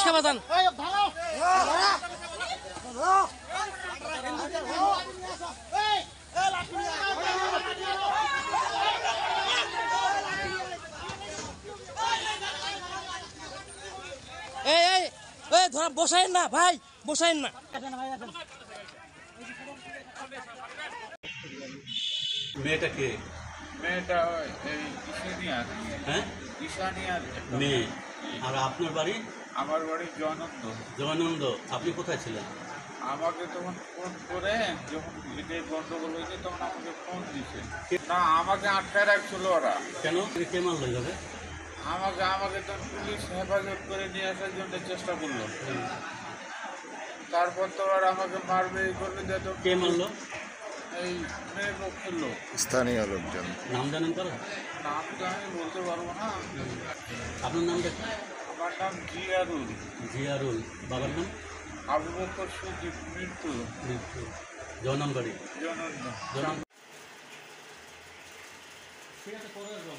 রিক্সা বাজান। এই ধরা বসাইন না ভাই, বসাইন না। মেয়েটা কে? মেয়েটা এই ঈশানিয়ার। হ্যাঁ, ঈশানিয়ার মেয়ে। আর আপনার বাড়ি? আমার বাড়ি জয়নন্দ। জয়ানন্দ। আপনি কোথায় ছিলেন? আমাকে তখন ফোন করে যখন এটাই গন্ডগোল হয়েছে তখন আমাকে ফোন দিছে। না, আমাকে আটকায় রাখছিল ওরা। কেন? কে মারলো এইভাবে? আমাকে তখন পুলিশ হেফাজত করে নিয়ে আসার জন্য চেষ্টা করলো। তারপর তো ওরা আমাকে মারবে এই করবে। কে মারলো? এই মেয়ের পক্ষের লোক, স্থানীয় লোকজন। নাম জানেন কারো? নাম তো আমি বলতে পারবো না। আপনার নামটা কি? আমার নাম জিয়ারুল। জিয়ারুল। বাবার নাম? আবু বকর সুদীপ মৃত্যু। জয়নাম বাড়ি। জয়নন্দ। জয়নাম। ঠিক আছে, পরে আসবো।